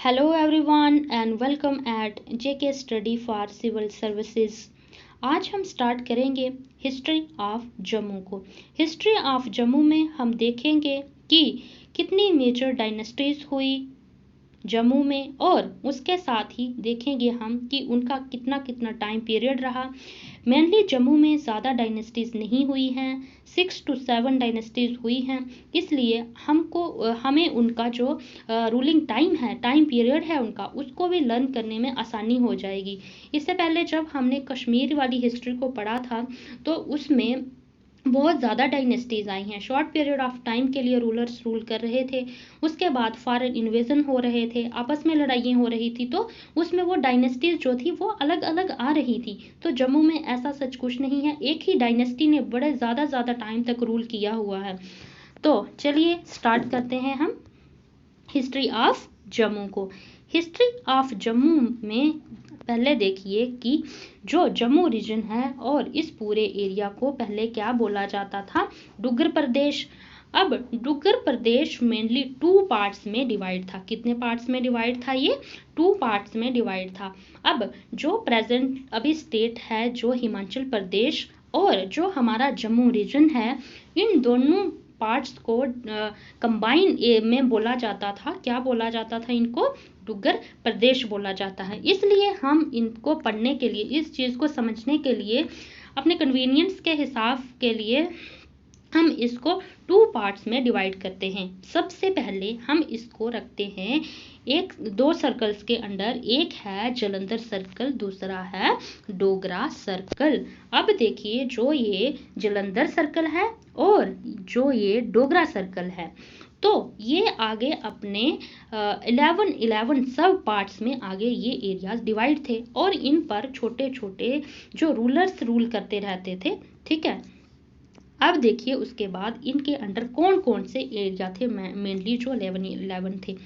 Hello everyone and welcome at JK Study for Civil Services। आज हम start करेंगे history of Jammu को। History of Jammu में हम देखेंगे कि कितनी मेजर डायनेस्टीज हुई जम्मू में, और उसके साथ ही देखेंगे हम कि उनका कितना कितना टाइम पीरियड रहा। मेनली जम्मू में ज़्यादा डायनेस्टीज नहीं हुई हैं, 6 to 7 डायनेस्टीज हुई हैं, इसलिए हमें उनका जो रूलिंग टाइम है, टाइम पीरियड है उनका, उसको भी लर्न करने में आसानी हो जाएगी। इससे पहले जब हमने कश्मीर वाली हिस्ट्री को पढ़ा था तो उसमें बहुत ज़्यादा डायनेस्टीज आई हैं, शॉर्ट पीरियड ऑफ टाइम के लिए रूलर्स रूल कर रहे थे, उसके बाद फॉरेन इन्वेजन हो रहे थे, आपस में लड़ाइयाँ हो रही थी, तो उसमें वो डायनेस्टीज जो थी वो अलग अलग आ रही थी। तो जम्मू में ऐसा सच कुछ नहीं है, एक ही डायनेस्टी ने बड़े ज़्यादा टाइम तक रूल किया हुआ है। तो चलिए स्टार्ट करते हैं हम हिस्ट्री ऑफ जम्मू को। हिस्ट्री ऑफ जम्मू में पहले देखिए कि जो जम्मू रीजन है और इस पूरे एरिया को पहले क्या बोला जाता था, डुग्गर प्रदेश। अब डुग्गर प्रदेश मेनली 2 पार्ट्स में डिवाइड था। कितने पार्ट्स में डिवाइड था? ये 2 पार्ट्स में डिवाइड था। अब जो प्रेजेंट अभी स्टेट है, जो हिमाचल प्रदेश और जो हमारा जम्मू रीजन है, इन दोनों पार्ट्स को कंबाइन में बोला जाता था। क्या बोला जाता था? इनको डुग्गर प्रदेश बोला जाता है। इसलिए हम इनको पढ़ने के लिए, इस चीज़ को समझने के लिए, अपने कन्वीनियंस के हिसाब के लिए हम इसको 2 पार्ट्स में डिवाइड करते हैं। सबसे पहले हम इसको रखते हैं 2 सर्कल्स के अंडर। एक है जलंधर सर्कल, दूसरा है डोगरा सर्कल। अब देखिए, जो ये जलंधर सर्कल है और जो ये डोगरा सर्कल है, तो ये आगे अपने 11 सब पार्ट्स में आगे ये एरियाज डिवाइड थे, और इन पर छोटे छोटे जो रूलर्स रूल करते रहते थे। ठीक है, अब देखिए उसके बाद इनके अंडर कौन कौन से एरिया थे, मेनली जो 11 थे।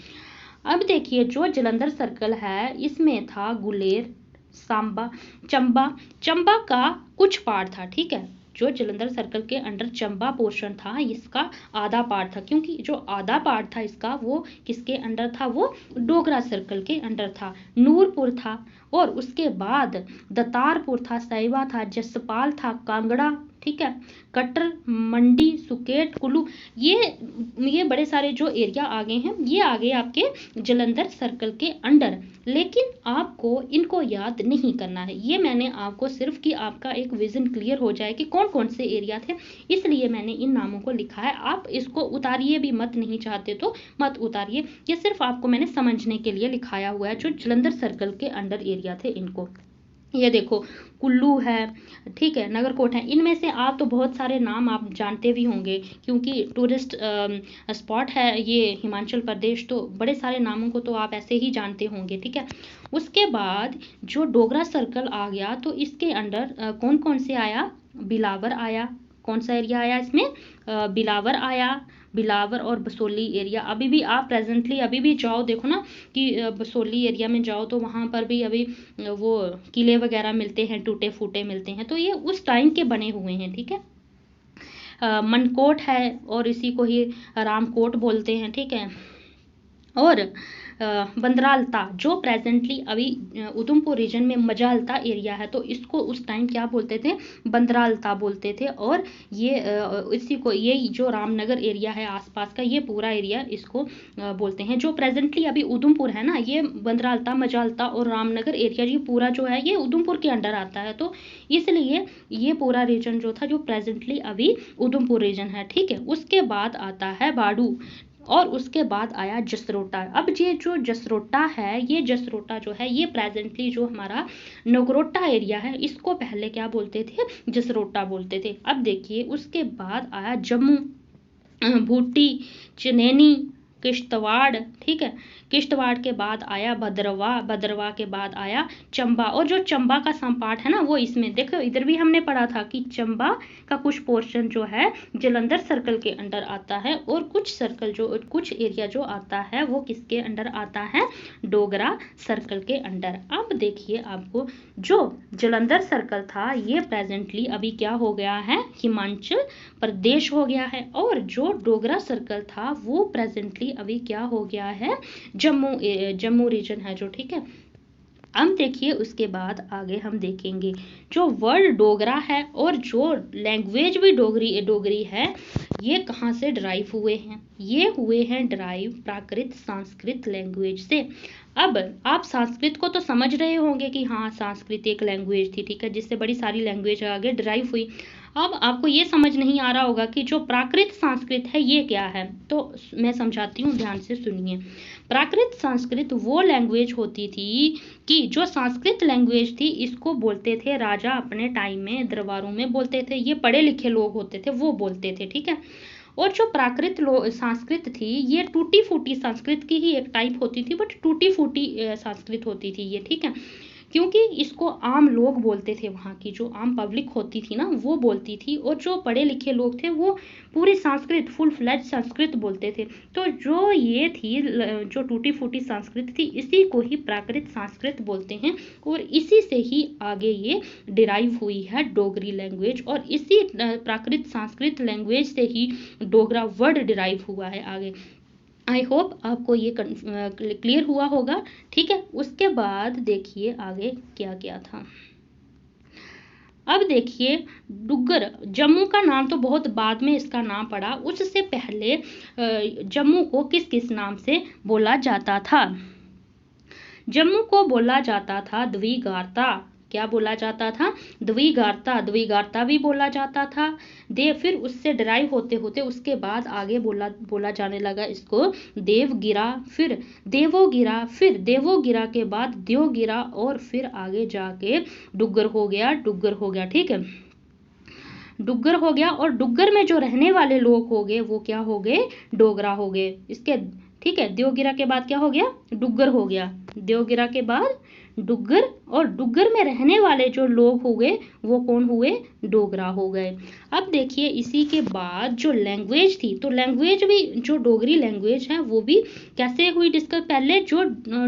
अब देखिए, जो जलंधर सर्कल है इसमें था गुलेर, सांबा, चंबा का कुछ पार्ट था। ठीक है, जो जलंधर सर्कल के अंडर चंबा पोर्शन था, इसका आधा पार्ट था, क्योंकि जो आधा पार्ट था इसका, वो किसके अंडर था? वो डोगरा सर्कल के अंडर था। नूरपुर था, और उसके बाद दतारपुर था, सैवा था, जसपाल था, कांगड़ा, ठीक है, कटर, मंडी, सुकेट, कुल्लू, ये बड़े सारे जो एरिया आगे हैं, ये आगे आपके जलंधर सर्कल के अंडर। लेकिन आपको इनको याद नहीं करना है, ये मैंने आपको सिर्फ कि आपका एक विजन क्लियर हो जाए कि कौन कौन से एरिया थे, इसलिए मैंने इन नामों को लिखा है। आप इसको उतारिए भी मत, नहीं चाहते तो मत उतारिए, ये सिर्फ आपको मैंने समझने के लिए लिखाया हुआ है। जो जलंधर सर्कल के अंडर एरिया थे इनको, ये देखो, कुल्लू है, ठीक है, नगरकोट है। इनमें से आप तो बहुत सारे नाम आप जानते भी होंगे, क्योंकि टूरिस्ट स्पॉट है ये हिमाचल प्रदेश, तो बड़े सारे नामों को तो आप ऐसे ही जानते होंगे। ठीक है, उसके बाद जो डोगरा सर्कल आ गया, तो इसके अंडर कौन कौन से आया? बिलावर आया। कौन सा एरिया आया इसमें? बिलावर आया। बिलावर और बसोली एरिया, अभी भी आप प्रेजेंटली अभी भी जाओ, देखो ना कि बसोली एरिया में जाओ तो वहाँ पर भी अभी वो किले वगैरह मिलते हैं, टूटे फूटे मिलते हैं, तो ये उस टाइम के बने हुए हैं। ठीक है, मनकोट है, और इसी को ही रामकोट बोलते हैं। ठीक है, और बंदरालता, जो प्रेजेंटली अभी उधमपुर रीजन में मजालता एरिया है, तो इसको उस टाइम क्या बोलते थे? बंदरालता बोलते थे। और ये इसी को, ये जो रामनगर एरिया है आसपास का, ये पूरा एरिया इसको बोलते हैं। जो प्रेजेंटली अभी उधमपुर है ना, ये बंदरालता, मजालता और रामनगर एरिया, ये पूरा जो है ये उधमपुर के अंडर आता है, तो इसलिए ये पूरा रीजन जो था, जो प्रेजेंटली अभी उधमपुर रीजन है। ठीक है, उसके बाद आता है बाड़ू, और उसके बाद आया जसरोटा। अब ये जो जसरोटा है, ये जसरोटा जो है, ये प्रेजेंटली जो हमारा नगरोटा एरिया है, इसको पहले क्या बोलते थे? जसरोटा बोलते थे। अब देखिए, उसके बाद आया जम्मू, भूटी, चनैनी, किश्तवाड़। ठीक है, किश्तवाड़ के बाद आया भद्रवा के बाद आया चंबा, और जो चंबा का सम पार्ट है ना, वो इसमें देखो, इधर भी हमने पढ़ा था कि चंबा का कुछ पोर्शन जो है जलंधर सर्कल के अंडर आता है, और कुछ एरिया जो आता है वो किसके अंडर आता है? डोगरा सर्कल के अंडर। अब देखिए, आपको जो जलंधर सर्कल था, ये प्रेजेंटली अभी क्या हो गया है? हिमाचल प्रदेश हो गया है, और जो डोगरा सर्कल था वो प्रेजेंटली ऑलरेडी अभी क्या हो गया है, जम्मू रीजन है जो, ठीक है। अब देखिए उसके बाद आगे हम देखेंगे जो वर्ड डोगरा है और जो लैंग्वेज भी डोगरी है, ये कहाँ से ड्राइव हुए हैं, ये हुए हैं ड्राइव प्राकृत संस्कृत लैंग्वेज से। अब आप संस्कृत को तो समझ रहे होंगे कि हाँ संस्कृत एक लैंग्वेज थी, ठीक है, जिससे बड़ी सारी लैंग्वेज आगे ड्राइव हुई। अब आपको ये समझ नहीं आ रहा होगा कि जो प्राकृत संस्कृत है ये क्या है, तो मैं समझाती हूँ, ध्यान से सुनिए। प्राकृत संस्कृत वो लैंग्वेज होती थी कि जो संस्कृत लैंग्वेज थी इसको बोलते थे राजा अपने टाइम में दरबारों में बोलते थे, ये पढ़े लिखे लोग होते थे वो बोलते थे, ठीक है। और जो प्राकृत संस्कृत थी ये टूटी फूटी संस्कृत की ही एक टाइप होती थी, बट टूटी फूटी संस्कृत होती थी ये, ठीक है, क्योंकि इसको आम लोग बोलते थे, वहाँ की जो आम पब्लिक होती थी ना वो बोलती थी, और जो पढ़े लिखे लोग थे वो पूरी संस्कृत फुल फ्लैज संस्कृत बोलते थे। तो जो ये थी जो टूटी फूटी संस्कृत थी इसी को ही प्राकृत संस्कृत बोलते हैं, और इसी से ही आगे ये डिराइव हुई है डोगरी लैंग्वेज, और इसी प्राकृत संस्कृत लैंग्वेज से ही डोगरा वर्ड डिराइव हुआ है आगे। आई होप आपको ये क्लियर हुआ होगा, ठीक है। उसके बाद देखिए आगे क्या क्या था। अब देखिए डुग्गर, जम्मू का नाम तो बहुत बाद में इसका नाम पड़ा, उससे पहले जम्मू को किस किस नाम से बोला जाता था। जम्मू को बोला जाता था द्विगारता, क्या बोला जाता था, द्विगारता, द्विगारता भी बोला जाता था। फिर उससे डिराइव होते होते उसके बाद आगे बोला जाने लगा इसको देवगिरा, फिर देवोगिरा, फिर देवोगिरा के बाद देवगिरा, और फिर आगे जाके डुग्गर हो गया, ठीक है, डुग्गर हो गया। और डुग्गर में जो रहने वाले लोग हो गए वो क्या हो गए, डोगरा हो गए इसके, ठीक है। देवगिरा के बाद क्या हो गया, डुग्गर हो गया, देवगिरा के बाद डुग्गर, और डुग्गर में रहने वाले जो लोग हो गए वो कौन हुए, डोगरा हो गए। अब देखिए इसी के बाद जो लैंग्वेज थी, तो लैंग्वेज भी जो डोगरी लैंग्वेज है वो भी कैसे हुई डिस्कस, पहले जो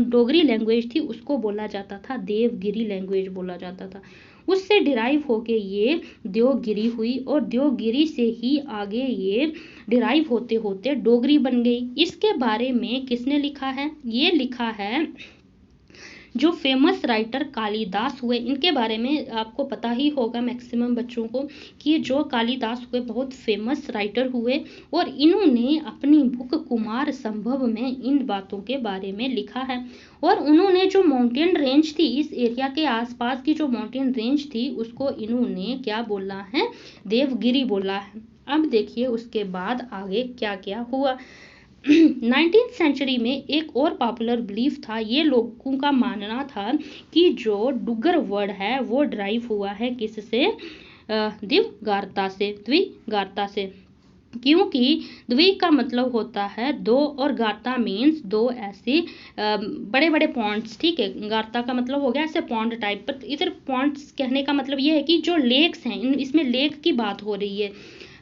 डोगरी लैंग्वेज थी उसको बोला जाता था देवगिरी लैंग्वेज बोला जाता था, उससे डिराइव होके ये देवगिरी हुई, और देवगिरी से ही आगे ये डिराइव होते होते डोगरी बन गई। इसके बारे में किसने लिखा है, ये लिखा है जो फेमस राइटर कालिदास हुए, इनके बारे में आपको पता ही होगा मैक्सिमम बच्चों को कि जो कालिदास हुए बहुत फेमस राइटर हुए, और इन्होंने अपनी बुक कुमार संभव में इन बातों के बारे में लिखा है। और उन्होंने जो माउंटेन रेंज थी, इस एरिया के आसपास की जो माउंटेन रेंज थी उसको इन्होंने क्या बोला है, देवगिरी बोला है। अब देखिए उसके बाद आगे क्या क्या हुआ। 19th सेंचुरी में एक और पॉपुलर बिलीफ था, ये लोगों का मानना था कि जो डुग्गर वर्ड है वो ड्राइव हुआ है किससे, द्विगारता से, क्योंकि द्वि का मतलब होता है दो, और गारता मीन्स दो ऐसे बड़े बड़े पॉइंट्स, ठीक है। गारता का मतलब हो गया ऐसे पॉन्ड टाइप, पर इधर पॉइंट्स कहने का मतलब ये है कि जो लेक्स हैं, इसमें लेक की बात हो रही है,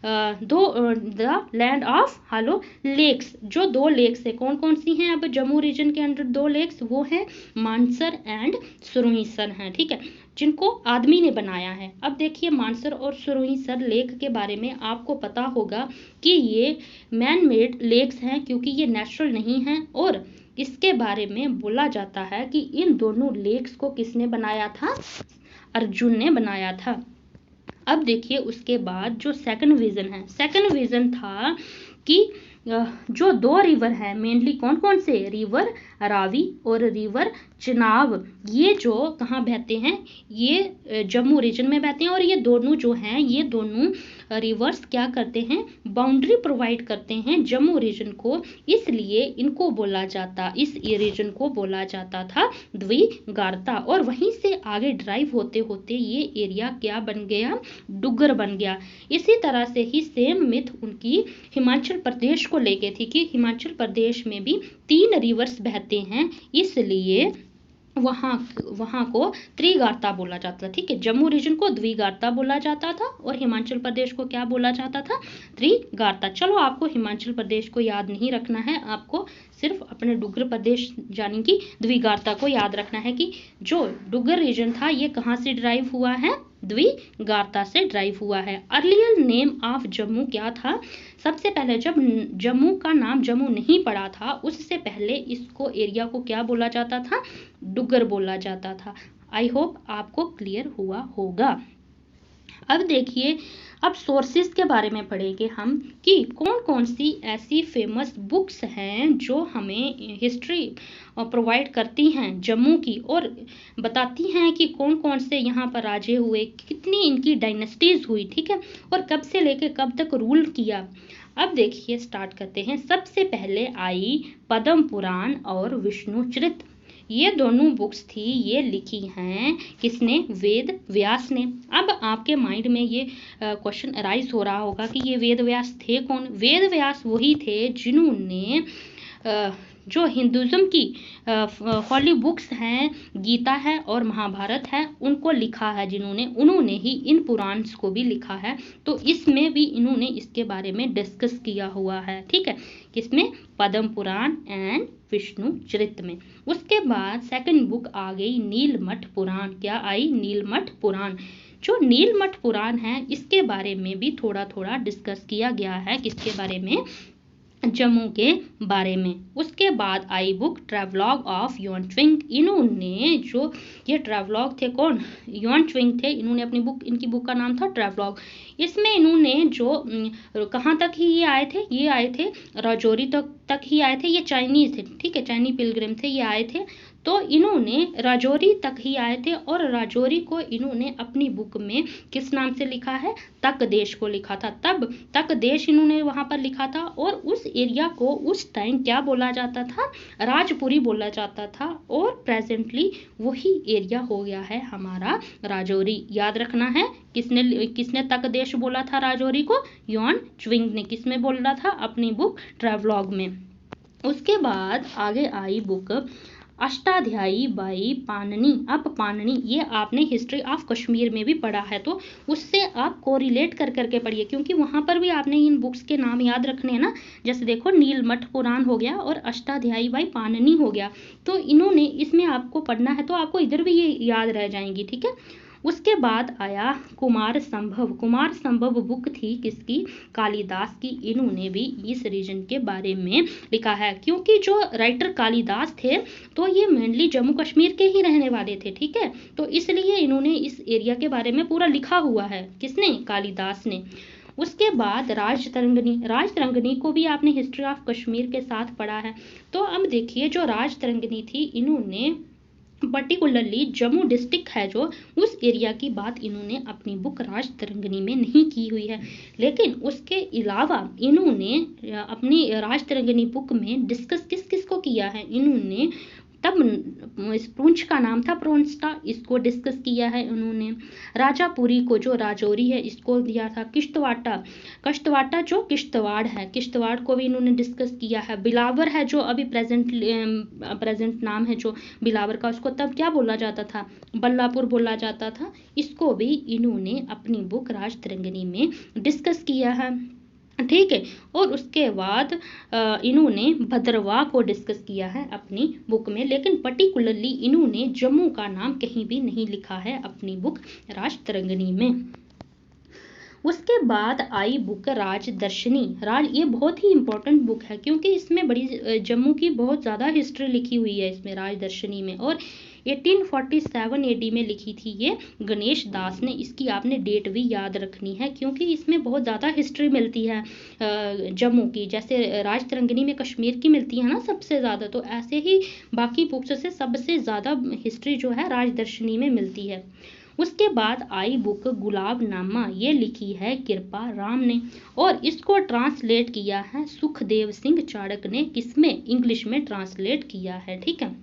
the land of halo lakes, जो दो लेक्स है कौन कौन सी हैं, अब जम्मू रीजन के अंदर दो लेक्स वो हैं मानसर एंड सुरईसर हैं, ठीक है, जिनको आदमी ने बनाया है। अब देखिए मानसर और सुरईसर लेक के बारे में आपको पता होगा कि ये मैन मेड लेक्स हैं, क्योंकि ये नेचुरल नहीं हैं, और इसके बारे में बोला जाता है कि इन दोनों लेक्स को किसने बनाया था, अर्जुन ने बनाया था। अब देखिए उसके बाद जो सेकंड विजन था कि जो दो रिवर है मेनली कौन कौन से, रिवर रावी और रिवर चिनाब, ये जो कहाँ बहते हैं, ये जम्मू रीजन में बहते हैं, और ये दोनों जो हैं ये दोनों रिवर्स क्या करते हैं, बाउंड्री प्रोवाइड करते हैं जम्मू रीजन को, इसलिए इनको बोला जाता, इस रीजन को बोला जाता था द्विगारता। और वहीं से आगे ड्राइव होते होते ये एरिया क्या बन गया, डुग्गर बन गया। इसी तरह से ही सेम मिथ उनकी हिमाचल प्रदेश को लेके थी कि हिमाचल प्रदेश में भी 3 रिवर्स बहते हैं, इसलिए वहां को त्रिगारता बोला जाता था, ठीक है। जम्मू रीजन को द्विगारता बोला जाता था और हिमाचल प्रदेश को क्या बोला जाता था, त्रिगारता। चलो आपको हिमाचल प्रदेश को याद नहीं रखना है, आपको सिर्फ अपने डुग्गर प्रदेश यानी कि द्विगारता को याद रखना है कि जो डुग्गर रीजन था ये कहाँ से ड्राइव हुआ है, द्विगारता से ड्राइव हुआ है। अर्लियर नेम ऑफ जम्मू क्या था? सबसे पहले जब जम्मू का नाम जम्मू नहीं पड़ा था, उससे पहले इसको एरिया को क्या बोला जाता था? डुग्गर बोला जाता था। आई होप आपको क्लियर हुआ होगा। अब देखिए, अब सोर्सेज के बारे में पढ़ेंगे हम कि कौन कौन सी ऐसी फेमस बुक्स हैं जो हमें हिस्ट्री प्रोवाइड करती हैं जम्मू की, और बताती हैं कि कौन कौन से यहाँ पर राजे हुए, कितनी इनकी डायनेस्टीज हुई, ठीक है, और कब से लेकर कब तक रूल किया। अब देखिए, स्टार्ट करते हैं। सबसे पहले आई पद्म पुराण और विष्णुचरित। ये दोनों बुक्स थी, ये लिखी हैं किसने? वेद व्यास ने। अब आपके माइंड में ये क्वेश्चन अराइज हो रहा होगा कि ये वेद व्यास थे कौन? वेद व्यास वही थे जिन्होंने जो हिंदुज़म की हॉली बुक्स हैं, गीता है और महाभारत है, उनको लिखा है जिन्होंने, उन्होंने ही इन पुराण्स को भी लिखा है। तो इसमें भी इन्होंने इसके बारे में डिस्कस किया हुआ है, ठीक है, किसमें? पद्म पुराण एंड विष्णुचरित में। उसके बाद सेकंड बुक आ गई नीलमठ पुराण। क्या आई? नीलमठ पुराण। जो नीलमठ पुराण है, इसके बारे में भी थोड़ा थोड़ा डिस्कस किया गया है। किसके बारे में? जम्मू के बारे में। उसके बाद आई book travelogue of Hiuen Tsang. इन्होंने जो ये ट्रैवलॉग थे, कौन? युआन ट्विंग थे। इन्होंने अपनी बुक, इनकी बुक का नाम था ट्रैवलॉग। इसमें इन्होंने जो कहाँ तक ही ये आए थे? ये आए थे राजौरी तक ही आए थे। ये चाइनीज थे, ठीक है, चाइनीज पिलग्रिम थे, ये आए थे। तो इन्होंने राजौरी तक ही आए थे, और राजौरी को इन्होंने अपनी बुक में किस नाम से लिखा है? तक देश को लिखा था। तब तक देश इन्होंने वहां पर लिखा था, और उस एरिया को उस टाइम क्या बोला जाता था? राजपुरी बोला जाता था, और प्रेजेंटली वही एरिया हो गया है हमारा राजौरी। याद रखना है, किसने तक देश बोला था राजौरी को? युआन ट्विंग ने। किसमें बोला था? अपनी बुक ट्रैवलॉग में। उसके बाद आगे I book Ashtadhyayi by Panini. अब पाणिनि, ये आपने हिस्ट्री ऑफ कश्मीर में भी पढ़ा है, तो उससे आप कोरिलेट कर करके पढ़िए, क्योंकि वहां पर भी आपने इन बुक्स के नाम याद रखने हैं ना। जैसे देखो, नीलमठ पुराण हो गया और अष्टाध्यायी बाई पाणिनि हो गया, तो इन्होंने, इसमें आपको पढ़ना है, तो आपको इधर भी ये याद रह जाएंगी, ठीक है। उसके बाद आया कुमार संभव। कुमार संभव बुक थी किसकी? कालिदास की। इन्होंने भी इस रीजन के बारे में लिखा है, क्योंकि जो राइटर कालिदास थे, तो ये मेनली जम्मू कश्मीर के ही रहने वाले थे, ठीक है, तो इसलिए इन्होंने इस एरिया के बारे में पूरा लिखा हुआ है। किसने? कालिदास ने। उसके बाद राजतरंगिणी। राजतरंगिणी को भी आपने हिस्ट्री ऑफ कश्मीर के साथ पढ़ा है। तो अब देखिए, जो राजतरंगिणी थी, इन्होंने पर्टिकुलरली जम्मू डिस्ट्रिक्ट है जो, उस एरिया की बात इन्होंने अपनी बुक राजतरंगिणी में नहीं की हुई है, लेकिन उसके अलावा इन्होंने अपनी राजतरंगिणी बुक में डिस्कस किस किस को किया है? इन्होंने तब पुंछ का नाम था प्रोंस्टा, इसको डिस्कस किया है उन्होंने। राजापुरी को, जो राजौरी है, इसको दिया था। किश्तवाड़ जो किश्तवाड़ है, किश्तवाड़ को भी इन्होंने डिस्कस किया है। बिलावर है, जो अभी प्रेजेंट नाम है जो बिलावर का, उसको तब क्या बोला जाता था? बल्लापुर बोला जाता था। इसको भी इन्होंने अपनी बुक राजतरंगिणी में डिस्कस किया है, ठीक है। और उसके बाद इन्होंने भद्रवाह को डिस्कस किया है अपनी बुक में, लेकिन पर्टिकुलरली इन्होंने जम्मू का नाम कहीं भी नहीं लिखा है अपनी बुक राजतरंगिणी में। उसके बाद आई बुक राजदर्शनी। ये बहुत ही इंपॉर्टेंट बुक है, क्योंकि इसमें बड़ी जम्मू की बहुत ज़्यादा हिस्ट्री लिखी हुई है इसमें राजदर्शनी में, और 1847 AD में लिखी थी ये गणेश दास ने। इसकी आपने डेट भी याद रखनी है, क्योंकि इसमें बहुत ज़्यादा हिस्ट्री मिलती है जम्मू की। जैसे राजतरंगिणी में कश्मीर की मिलती है ना सबसे ज़्यादा, तो ऐसे ही बाकी बुक्स से सबसे ज़्यादा हिस्ट्री जो है राजदर्शनी में मिलती है। उसके बाद आई बुक गुलाबनामा। ये लिखी है कृपा राम ने, और इसको ट्रांसलेट किया है सुखदेव सिंह चाणक्य ने। किसमें? इंग्लिश में ट्रांसलेट किया है, ठीक है।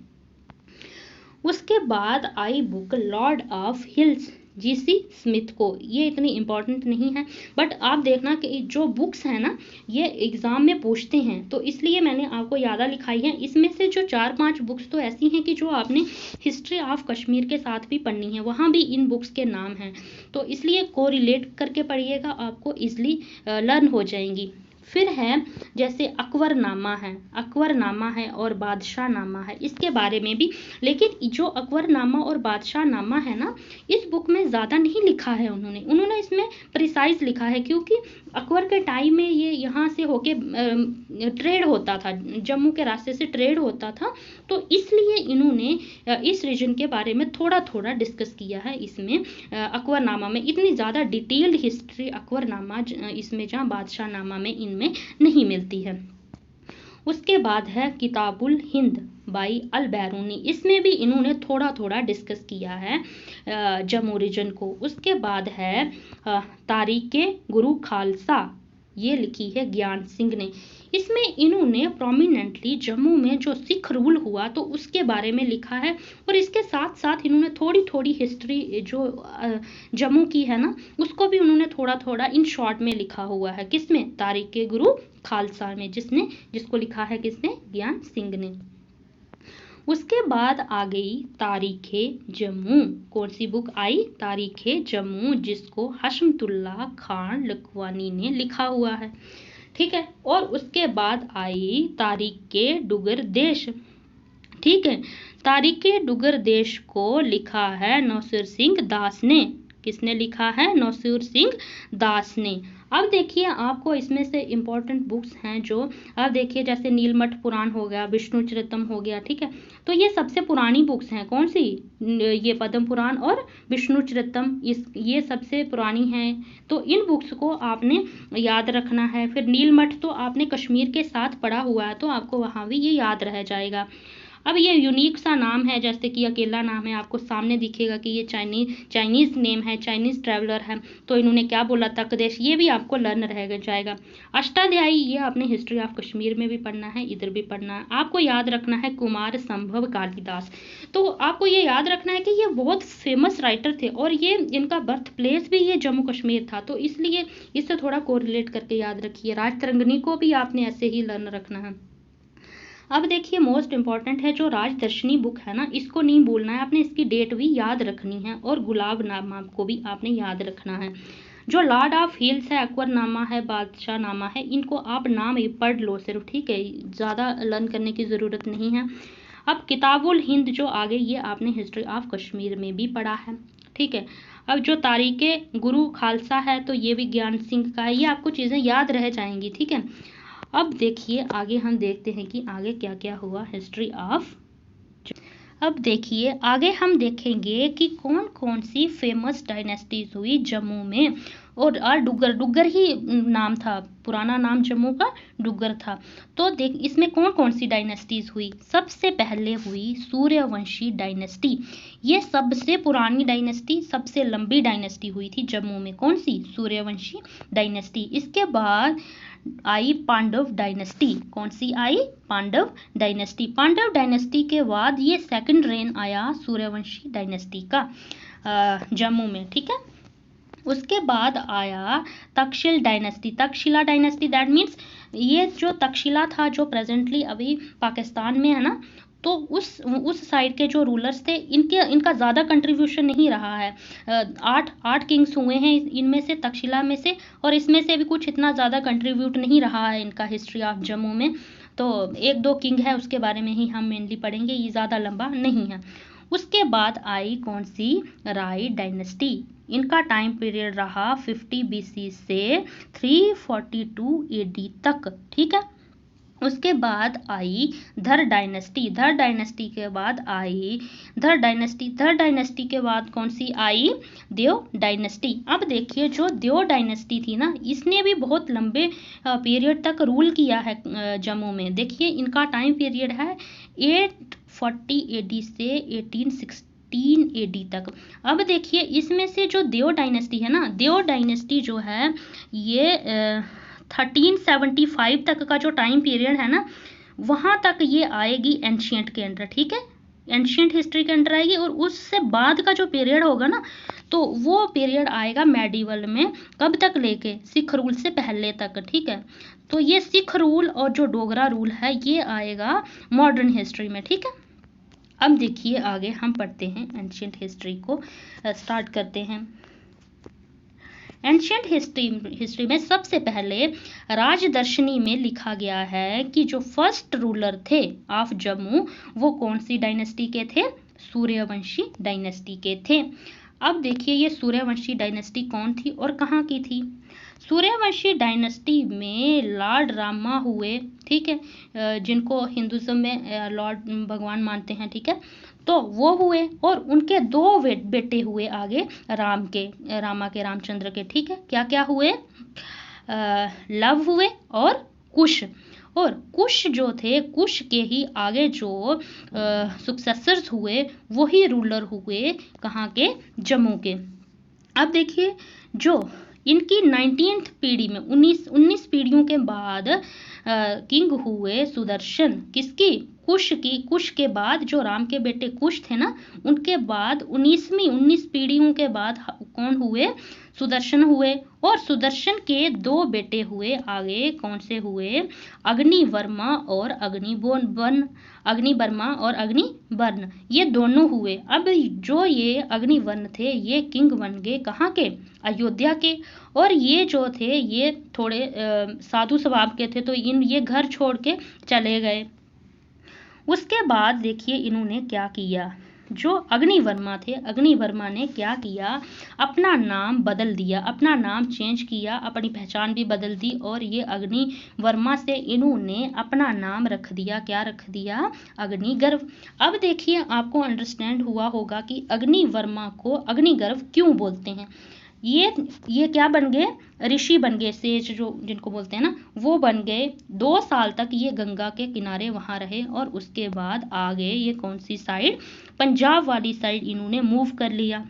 उसके बाद आई book Lord of hills, GC Smith को। ये इतनी इंपॉर्टेंट नहीं है, बट आप देखना कि जो बुक्स हैं ना, ये एग्जाम में पूछते हैं, तो इसलिए मैंने आपको यादा लिखाई है। इसमें से जो 4-5 बुक्स तो ऐसी हैं कि जो आपने हिस्ट्री ऑफ कश्मीर के साथ भी पढ़नी है, वहाँ भी इन बुक्स के नाम हैं, तो इसलिए कोरिलेट करके पढ़िएगा, आपको ईजिली लर्न हो जाएंगी। फिर है जैसे अकबरनामा है और बादशाहनामा है, इसके बारे में भी। लेकिन जो अकबरनामा और बादशाहनामा है ना, इस बुक में ज़्यादा नहीं लिखा है उन्होंने इसमें प्रिसाइज लिखा है, क्योंकि अकबर के टाइम में ये यहाँ से होके ट्रेड होता था, जम्मू के रास्ते से ट्रेड होता था, तो इसलिए इन्होंने इस रीजन के बारे में थोड़ा थोड़ा डिस्कस किया है इसमें अकबरनामा में। इतनी ज़्यादा डिटेल्ड हिस्ट्री अकबरनामा इसमें जहाँ बादशाहनामा में इनमें नहीं मिलती है। उसके बाद है किताबुल हिंद बाई अल बैरूनी, इसमें भी इन्होंने थोड़ा थोड़ा डिस्कस किया है जम्मू रीजन को। उसके बाद है तारीखे गुरु खालसा, ये लिखी है ज्ञान सिंह ने। इसमें इन्होंने प्रोमिनेंटली जम्मू में जो सिख रूल हुआ तो उसके बारे में लिखा है, और इसके साथ साथ इन्होंने थोड़ी थोड़ी हिस्ट्री जो जम्मू की है ना, उसको भी उन्होंने थोड़ा थोड़ा इन शॉर्ट में लिखा हुआ है। किसमें? तारीखे गुरु खालसा में, जिसको लिखा है किसने? ज्ञान सिंह ने। उसके बाद आ गई तारीखे जम्मू। कौन सी बुक आई? तारीखे जम्मू, जिसको हशमतुल्लाह खान लखवानी ने लिखा हुआ है, ठीक है। और उसके बाद आई तारीखे डुगर देश, ठीक है। तारीखे डुगर देश को लिखा है नौसिर सिंह दास ने। किसने लिखा है? नौसिर सिंह दास ने। अब देखिए आपको इसमें से इम्पोर्टेंट बुक्स हैं जो, अब देखिए जैसे नीलमठ पुराण हो गया, विष्णु चरितम हो गया, ठीक है। तो ये सबसे पुरानी बुक्स हैं। कौन सी? ये पद्म पुराण और विष्णु चरितम, ये सबसे पुरानी हैं। तो इन बुक्स को आपने याद रखना है। फिर नीलमठ तो आपने कश्मीर के साथ पढ़ा हुआ है, तो आपको वहाँ भी ये याद रह जाएगा। अब ये यूनिक सा नाम है, जैसे कि अकेला नाम है, आपको सामने दिखेगा कि ये चाइनीज़ नेम है, चाइनीज़ ट्रैवलर है, तो इन्होंने क्या बोला? तकदेश, ये भी आपको लर्न रह जाएगा। अष्टाध्यायी, ये आपने हिस्ट्री ऑफ कश्मीर में भी पढ़ना है, इधर भी पढ़ना है। आपको याद रखना है कुमार संभव कालिदास, तो आपको ये याद रखना है कि ये बहुत फेमस राइटर थे, और ये इनका बर्थ प्लेस भी ये जम्मू कश्मीर था, तो इसलिए इससे थोड़ा कोरिलेट करके याद रखिए। राजतरंगिणी को भी आपने ऐसे ही लर्न रखना है। अब देखिए मोस्ट इंपॉर्टेंट है जो राजदर्शनी बुक है ना, इसको नहीं भूलना है आपने, इसकी डेट भी याद रखनी है, और गुलाबनामा को भी आपने याद रखना है। जो लॉर्ड ऑफ हिल्स है, अकबरनामा है, बादशाहनामा है, इनको आप नाम ही पढ़ लो सिर्फ, ठीक है, ज़्यादा लर्न करने की ज़रूरत नहीं है। अब किताबुल हिंद जो आगे, ये आपने हिस्ट्री ऑफ कश्मीर में भी पढ़ा है, ठीक है। अब जो तारीखे गुरु खालसा है, तो ये भी ज्ञान सिंह का है, ये आपको चीज़ें याद रह जाएंगी, ठीक है। अब देखिए आगे हम देखते हैं कि आगे क्या क्या हुआ हिस्ट्री ऑफ। अब देखिए आगे हम देखेंगे कि कौन कौन सी फेमस डायनेस्टीज हुई जम्मू में, और डुग्गर ही नाम था, पुराना नाम जम्मू का डुग्गर था। तो देख इसमें कौन कौन सी डायनेस्टीज हुई। सबसे पहले हुई सूर्यवंशी डायनेस्टी, ये सबसे पुरानी डायनेस्टी, सबसे लंबी डायनेस्टी हुई थी जम्मू में। कौन सी? सूर्यवंशी डायनेस्टी। इसके बाद आई पांडव डायनेस्टी। कौन सी आई? पांडव डायनेस्टी। पांडव डायनेस्टी के बाद ये सेकंड रेन आया सूर्यवंशी डायनेस्टी का जम्मू में, ठीक है। उसके बाद आया Takshashila dynasty. Takshashila dynasty that means ये जो तक्षशिला था, जो प्रेजेंटली अभी पाकिस्तान में है ना, तो उस साइड के जो रूलर्स थे, इनका ज़्यादा कंट्रीब्यूशन नहीं रहा है। आठ किंग्स हुए हैं इनमें से, तक्षशिला में से, और इसमें से भी कुछ इतना ज़्यादा कंट्रीब्यूट नहीं रहा है इनका हिस्ट्री ऑफ जम्मू में। तो एक दो किंग है, उसके बारे में ही हम मेनली पढ़ेंगे, ये ज़्यादा लंबा नहीं है। उसके बाद आई कौन सी? राय डायनेस्टी। इनका टाइम पीरियड रहा 50 BC से 342 AD तक, ठीक है। उसके बाद आई धर डायनेस्टी। धर डायनेस्टी के बाद आई धर डायनेस्टी के बाद कौन सी आई? देव डायनेस्टी। अब देखिए जो देव डायनेस्टी थी ना, इसने भी बहुत लंबे पीरियड तक रूल किया है जम्मू में। देखिए इनका टाइम पीरियड है 840 AD से 1816 AD तक। अब देखिए इसमें से जो देव डायनेस्टी है ना, देव डायनेस्टी जो है ये 1375 तक का जो टाइम पीरियड है ना, वहाँ तक ये आएगी एंशियंट के अंडर, ठीक है, एंशियंट हिस्ट्री के अंडर आएगी। और उससे बाद का जो पीरियड होगा ना, तो वो पीरियड आएगा मेडिवल में, कब तक? लेके सिख रूल से पहले तक, ठीक है। तो ये सिख रूल और जो डोगरा रूल है ये आएगा मॉडर्न हिस्ट्री में, ठीक है। अब देखिए आगे हम पढ़ते हैं एंशियंट हिस्ट्री को, स्टार्ट करते हैं। एंशियंट हिस्ट्री में सबसे पहले राजदर्शनी में लिखा गया है कि जो फर्स्ट रूलर थे ऑफ जम्मू वो कौन सी डायनेस्टी के थे? सूर्यवंशी डायनेस्टी के थे। अब देखिए ये सूर्यवंशी डायनेस्टी कौन थी और कहाँ की थी? सूर्यवंशी डायनेस्टी में लॉर्ड रामा हुए, ठीक है, जिनको हिंदुज्म में लॉर्ड भगवान मानते हैं, ठीक है, तो वो हुए और उनके दो बेटे हुए आगे रामा के रामचंद्र के, ठीक है। क्या क्या हुए? लव हुए और कुश। और कुश जो थे, कुश के ही आगे जो सक्सेसर्स हुए वही रूलर हुए कहाँ के? जम्मू के। अब देखिए जो इनकी 19th पीढ़ी में 19 पीढ़ियों के बाद किंग हुए सुदर्शन, किसकी? कुश की। कुश के बाद जो राम के बेटे कुश थे ना, उनके बाद 19 पीढ़ियों के बाद कौन हुए? सुदर्शन हुए। और सुदर्शन के दो बेटे हुए आगे, कौन से हुए? अग्निवर्मा और अग्निवर्मा और अग्निवर्ण, ये दोनों हुए। अब जो ये अग्निवर्ण थे ये किंग बन गए कहाँ के? अयोध्या के। और ये जो थे ये थोड़े साधु स्वभाव के थे, तो ये घर छोड़ के चले गए। उसके बाद देखिए इन्होंने क्या किया, जो अग्निवर्मा थे, अग्निवर्मा ने क्या किया? अपना नाम बदल दिया, अपना नाम चेंज किया, अपनी पहचान भी बदल दी। और ये अग्निवर्मा से इन्होंने अपना नाम रख दिया, क्या रख दिया? अग्निगर्व। अब देखिए आपको अंडरस्टैंड हुआ होगा कि अग्निवर्मा को अग्निगर्व क्यों बोलते हैं। ये क्या बन गए? ऋषि बन गए, सेज जो जिनको बोलते हैं ना, वो बन गए। 2 साल तक ये गंगा के किनारे वहां रहे और उसके बाद आगे ये कौन सी साइड? पंजाब वाली साइड इन्होंने मूव कर लिया।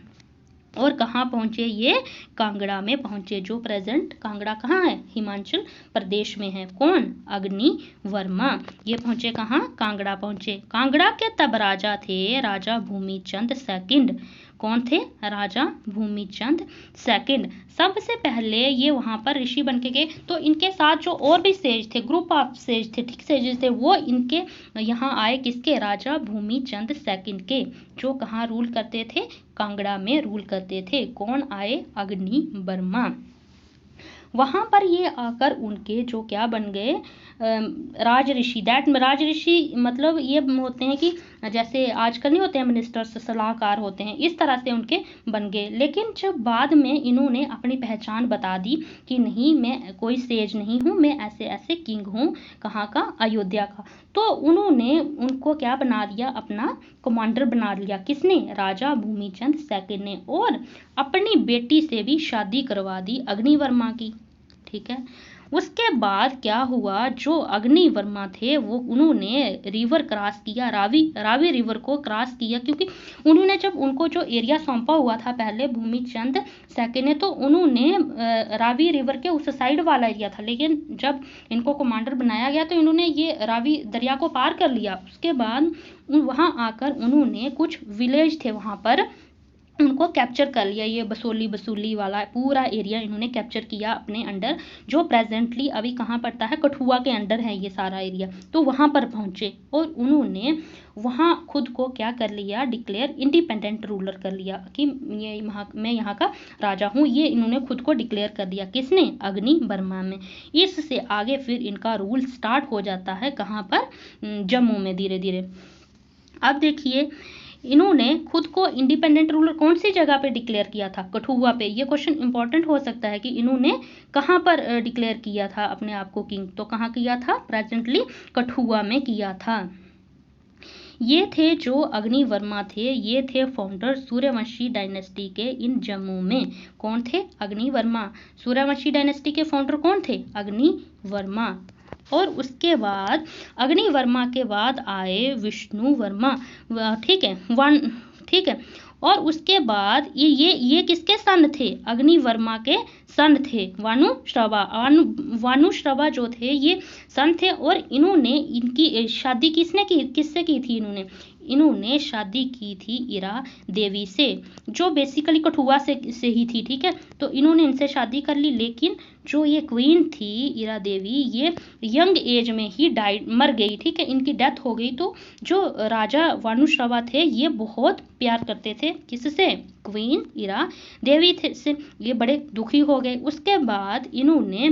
और कहाँ पहुंचे ये? कांगड़ा में पहुंचे, जो प्रेजेंट कांगड़ा कहाँ है? हिमाचल प्रदेश में है। कौन? अग्निवर्मा। ये पहुंचे कहाँ? कांगड़ा पहुंचे। कांगड़ा के तब राजा थे राजा भूमिचंद सेकंड। कौन थे? राजा भूमिचंद सेकंड। सबसे पहले ये वहां पर ऋषि बन के गए, तो इनके साथ जो और भी सेज थे, ग्रुप ऑफ सेज थे, ठीक सेजेस थे, वो इनके यहाँ आए। किसके? राजा भूमिचंद सेकंड के, जो कहाँ रूल करते थे? कांगड़ा में रूल करते थे। कौन आए? अग्निवर्मा। वहां पर ये आकर उनके जो क्या बन गए? राज ऋषि। राज ऋषि मतलब ये होते हैं कि जैसे आजकल नहीं होते हैं मिनिस्टर्स, सलाहकार होते हैं, इस तरह से उनके बन गए। लेकिन जब बाद में इन्होंने अपनी पहचान बता दी कि नहीं मैं कोई सेज नहीं हूँ, मैं ऐसे ऐसे किंग हूँ, कहाँ का? अयोध्या का, तो उन्होंने उनको क्या बना दिया? अपना कमांडर बना लिया। किसने? राजा भूमिचंद सेकंड ने। और अपनी बेटी से भी शादी करवा दी अग्निवर्मा की, ठीक है। उसके बाद क्या हुआ? जो अग्निवर्मा थे वो उन्होंने रिवर क्रॉस किया, रावी रिवर को क्रॉस किया, क्योंकि उन्होंने जब उनको जो एरिया सौंपा हुआ था पहले भूमिचंद सेकंड ने, तो उन्होंने रावी रिवर के उस साइड वाला एरिया था। लेकिन जब इनको कमांडर बनाया गया तो इन्होंने ये रावी दरिया को पार कर लिया। उसके बाद वहां आकर उन्होंने कुछ विलेज थे वहां पर उनको कैप्चर कर लिया। ये बसूली वाला पूरा एरिया इन्होंने कैप्चर किया अपने अंडर, जो प्रेजेंटली अभी कहाँ पड़ता है? कठुआ के अंडर है ये सारा एरिया। तो वहां पर पहुंचे और उन्होंने वहां खुद को क्या कर लिया? डिक्लेयर इंडिपेंडेंट रूलर कर लिया कि मैं यहाँ का राजा हूँ। ये इन्होंने खुद को डिक्लेयर कर दिया। किसने? अग्निवर्मा में। इससे आगे फिर इनका रूल स्टार्ट हो जाता है कहाँ पर? जम्मू में धीरे धीरे। अब देखिए इन्होंने खुद को इंडिपेंडेंट रूलर कौन सी जगह पे डिक्लेयर किया था? कठुआ पे। ये क्वेश्चन इंपॉर्टेंट हो सकता है कि इन्होंने कहाँ पर डिक्लेयर किया था अपने आप को किंग, तो कहाँ किया था? प्रेजेंटली कठुआ में किया था। ये थे जो अग्निवर्मा थे, ये थे फाउंडर सूर्यवंशी डायनेस्टी के इन जम्मू में। कौन थे? अग्निवर्मा। सूर्यवंशी डायनेस्टी के फाउंडर कौन थे? अग्निवर्मा। और उसके बाद अग्निवर्मा के बाद आए विष्णु वर्मा, ठीक है, ठीक है। और उसके बाद ये किसके सन थे? अग्निवर्मा के सन थे, वानुश्रवा जो थे ये सन थे। और इन्होंने इनकी शादी किससे की थी? इन्होंने इन्होंने शादी की थी इरा देवी से, जो बेसिकली कठुआ से ही थी, ठीक है। तो इन्होंने इनसे शादी कर ली, लेकिन जो ये क्वीन थी इरा देवी, ये यंग एज में ही मर गई, ठीक है, इनकी डेथ हो गई। तो जो राजा वानुश्रवा थे ये बहुत प्यार करते थे किससे, क्वीन इरा देवी थे से, ये बड़े दुखी हो गए। उसके बाद इन्होंने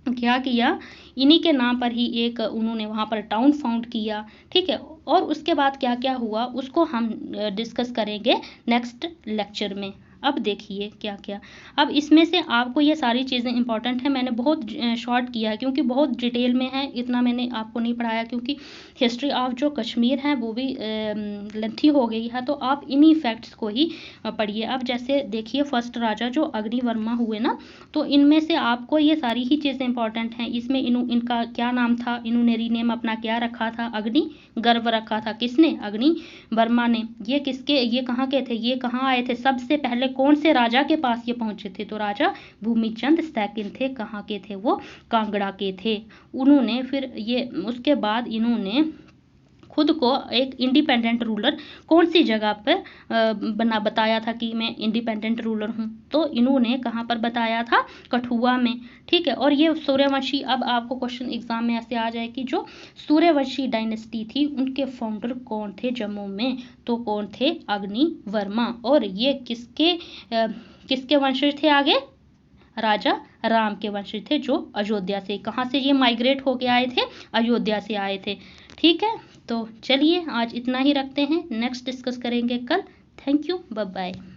क्या किया, इन्हीं के नाम पर ही एक उन्होंने वहाँ पर टाउन फाउंड किया, ठीक है। और उसके बाद क्या क्या हुआ उसको हम डिस्कस करेंगे नेक्स्ट लेक्चर में। अब देखिए क्या क्या, अब इसमें से आपको ये सारी चीज़ें इंपॉर्टेंट हैं, मैंने बहुत शॉर्ट किया है क्योंकि बहुत डिटेल में है, इतना मैंने आपको नहीं पढ़ाया क्योंकि हिस्ट्री ऑफ जो कश्मीर है वो भी लेंथी हो गई है, तो आप इन्हीं फैक्ट्स को ही पढ़िए। अब जैसे देखिए फर्स्ट राजा जो अग्निवर्मा हुए ना, तो इनमें से आपको ये सारी ही चीज़ें इंपॉर्टेंट हैं। इसमें इनका क्या नाम था, इन्होंने रीनेम अपना क्या रखा था, अग्नि गर्व रखा था, किसने, अग्निवर्मा ने। ये कहाँ के थे, ये कहाँ आए थे, सबसे पहले कौन से राजा के पास ये पहुंचे थे, तो राजा भूमिचंद सेकंड थे। कहाँ के थे वो, कांगड़ा के थे। उन्होंने फिर ये उसके बाद इन्होंने खुद को एक इंडिपेंडेंट रूलर कौन सी जगह पर बताया था कि मैं इंडिपेंडेंट रूलर हूँ, तो इन्होंने कहाँ पर बताया था, कठुआ में, ठीक है। और ये सूर्यवंशी, अब आपको क्वेश्चन एग्जाम में ऐसे आ जाए कि जो सूर्यवंशी डायनेस्टी थी उनके फाउंडर कौन थे जम्मू में, तो कौन थे, अग्निवर्मा। और ये किसके वंशज थे, आगे राजा राम के वंशज थे, जो अयोध्या से, कहाँ से ये माइग्रेट होके आए थे, अयोध्या से आए थे, ठीक है। तो चलिए आज इतना ही रखते हैं, नेक्स्ट डिस्कस करेंगे कल। Thank you, bye bye.